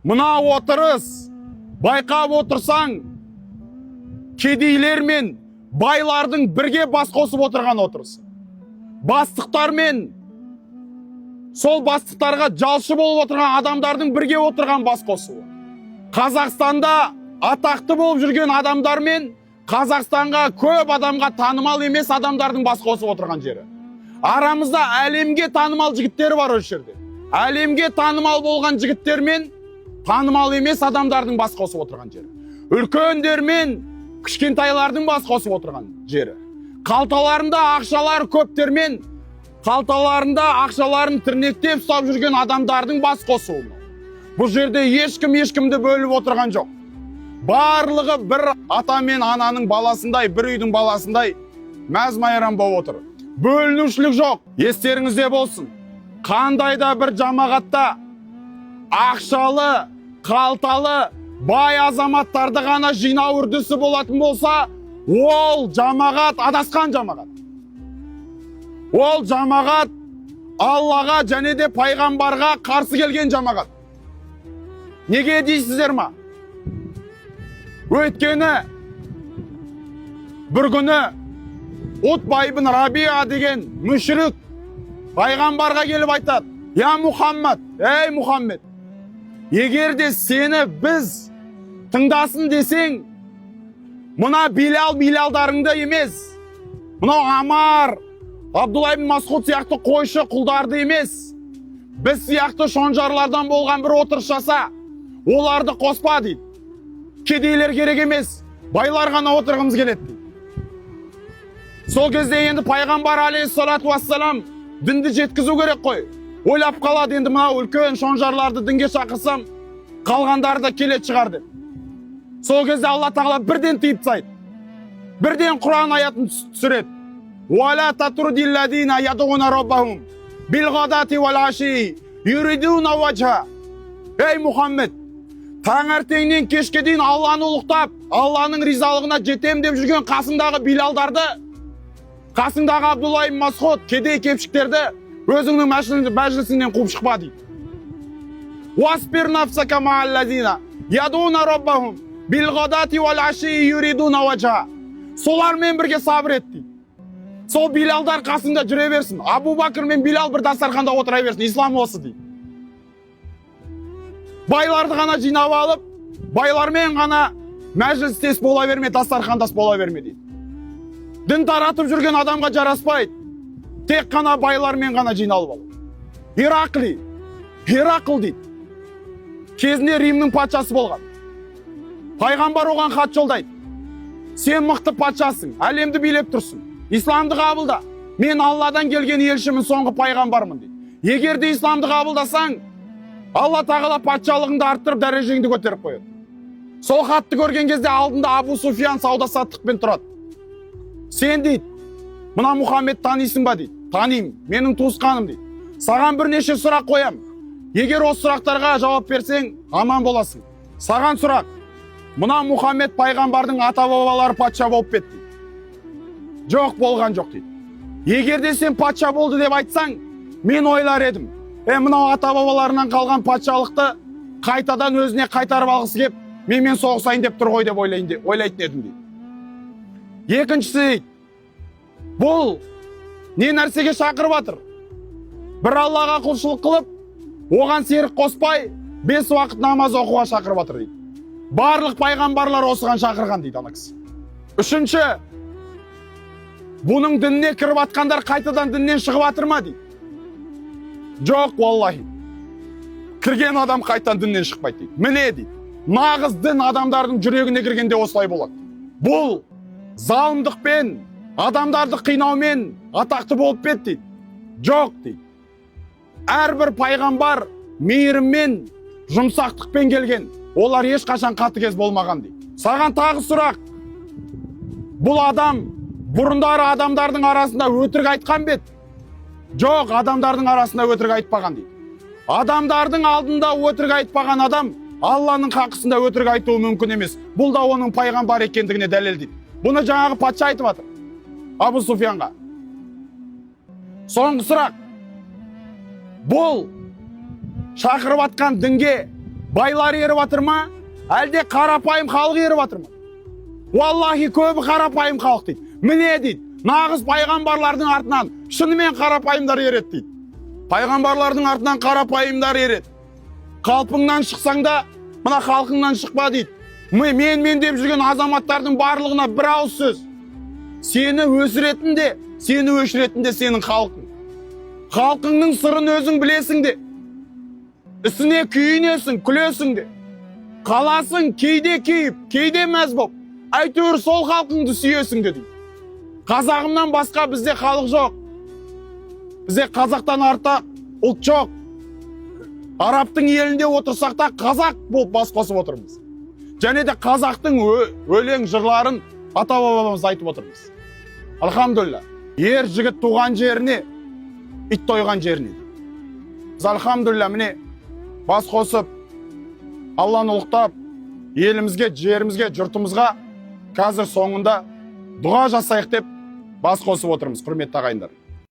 Мына отырыс, байқап отырсаң, кедейлер мен байлардың бірге бас қосып отырған отырысы. Бастықтар мен сол бастықтарға жалшы болып отырған адамдардың бірге отырған бас қосуы. Қазақстанда атақты болып жүрген адамдар мен Қазақстанға көп адамға танымал емес адамдардың бас қосып отырған жері. Арамызда әлемге танымал жігіттер бар осы жерде. Әлемге танымал болған жігіттер мен танымал емес адамдардың бас қосып отырған жері. Үлкендер мен кішкентайлардың бас қосып отырған жері. Қалталарында ақшалар көптер мен қалталарында ақшаларын тірнектеп ұстап жүрген адамдардың бас қосуы. Бұл жерде ешкімді бөліп отырған жоқ. Барлығы бір ата мен ананың баласындай, бір үйдің баласындай мәз-майрам болып отыр. Бөлінушілік жоқ. Естеріңізде болсын. Қандай да бір жамағатта ақшалы, қалталы, бай азаматтарды ғана жинау үрдісі болатын болса, ол жамағат адасқан жамағат. Ол жамағат Аллаға және де пайғамбарға қарсы келген жамағат. Неге дейсіздер ма? Өйткені бір күні Утба ибн Рабиа деген мүшрик пайғамбарға келіп айтады: «Я Мұхаммад, ей Мұхаммед, егер де сені біз тыңдасын десең, мына Билалдарыңды емес, мынау Амар, Абдулла ибн Масғуд сияқты қойшы құлдарды емес, біз сияқты шонжарлардан болған бір отырыс жаса, оларды қоспа» дейді. Кедейлер керек емес, байлар ғана отырғымыз келеді дейді. Сол кезде енді пайғамбар алейхиссалату вассалам дінді жеткізу керек қой. Ойлап қалады, енді мына үлкен шонжарларды дінге шақырсам, қалғандары да келет шығар деп. Сол кезде Алла тағала бірден тыйып тастайды. Бірден Құран аятын түсіреді. «Уала татурдилладина ядуна роббахум билғадати валаши юридуна ваджа». Ей Мұхаммед, таңертеңнен кешке дейін Алланы ұлықтап, Алланың ризалығына жетем деп жүрген қасындағы Билалдарды, қасындағы Абдулла ибн Масғуд, кедей кепшіктерді өзіңнің мәжілісіңнен қуып шықпа дейді. «Уаспир нафсака мааллазина ядуна роббахум билғадати валаши юридуна ваджа». Солармен бірге сабыр ет дейді. Сол Билалдар қасында жүре берсін. Абу Бакр мен Билал бір дастарханда отыра берсін. Ислам осы дейді. Байларды ғана жинап алып, байлармен ғана мәжілістес бола берме, дастархандас бола берме дейді. Дін таратып жүрген адамға жараспайды. Тек қана байлармен ғана жиналып алу. Херақл дейді. Кезінде Римнің патшасы болған. Пайғамбар оған хат жолдайды: «Сен мықты патшасың, әлемді билеп тұрсың. Исламды қабылда. Мен Алладан келген елшімін, соңғы пайғамбармын» дейді. Егер де исламды қабылдасаң, Алла тағала патшалығыңды арттырып, дәрежеңді көтеріп қояды. Сол хатты көрген кезде алдында Абу Суфиян сауда-саттықпен тұрады. «Сен» дейді, «мына Мұхаммед танисың ба?» дейді. «Танимын, менің туысқаным» дейді. «Саған бірнеше сұрақ қоям. Егер осы сұрақтарға жауап берсең, аман боласың. Саған сұрақ: мына Мұхаммед пайғамбардың ата-бабалары патша болып кетті дейді». «Жоқ, болған жоқ» дейді. «Егер де сен патша болды деп айтсаң, мен ойлар едім, мынау ата-бабаларынан қалған патшалықты қайтадан өзіне қайтарып алғысы кеп, менімен соғысайын деп тұр ғой деп ойлайтын едім» дейді. Екіншісі дейді, бұл не нәрсеге шақырып жатыр? Бір Аллаға құлшылық қылып, оған серік қоспай, 5 уақыт намаз оқуға шақырып жатыр дейді. Барлық пайғамбарлар осыған шақырған дейді ана кісі. Үшінші, бұның дініне кіріп атқандар қайтадан діннен шығып жатыр ма дейді. Жоқ, уаллахи. Кірген адам қайтадан діннен шықпайды дейді. Міне дейді, нағыз дін адамдардың жүрегіне кіргенде осылай болады. Бұл залымдықпен, адамдарды қинаумен атақты болып кетті дейді. Жоқ дейді. Әрбір пайғамбар мейіріммен, жұмсақтықпен келген. Олар ешқашан қатыгез болмаған дейді. Саған тағы сұрақ: бұл адам бұрындары адамдардың арасында өтірік айтқан бет? Жоқ, адамдардың арасында өтірік айтпаған дейді. Адамдардың алдында өтірік айтпаған адам Алланың хақысында өтірік айтуы мүмкін емес. Бұл да оның пайғамбар екендігіне дәлел дейді. Бұны жаңағы патша айтып жатыр Абу Суфиянға. Соңғы сұрақ: бұл шақырып атқан дінге Байлар еріп жатыр ма? Әлде қарапайым халық еріп жатыр ма? Валлахи көбі қарапайым халық дейді. Міне дейді, нағыз пайғамбарлардың артынан шынымен қарапайымдар ереді дейді. Пайғамбарлардың артынан қарапайымдар ереді. Қалпыңнан шықсаң да, мына халқыңнан шықпа дейді. Мен деп жүрген азаматтардың барлығына бір ауыз сөз. Сені өсіретін де, сені өшіретін де сенің халқың. Халқыңның сырын өзің білесің де. Ісіне күйінесің, күлесің де. Қаласың кейде кейіп, кейде мәз боп. Әйтеуір сол халқыңды сүйесің де дейді. Қазағымнан басқа бізде халық жоқ. Бізде қазақтан артық ұлт жоқ. Арабтың елінде отырсақ та қазақ болып бас қосып отырмыз. Және де қазақтың өлең жырларын ата-бабамыз айтып отырмыз. Алхамдулилля. Ер жігіт туған жеріне, ит тойған жеріне. Біз алхамдулилля міне бас қосып, Алланы ұлықтап, елімізге, жерімізге, жұртымызға қазір соңында дұға жасайық деп бас қосып отырмыз, құрметті ағайындар.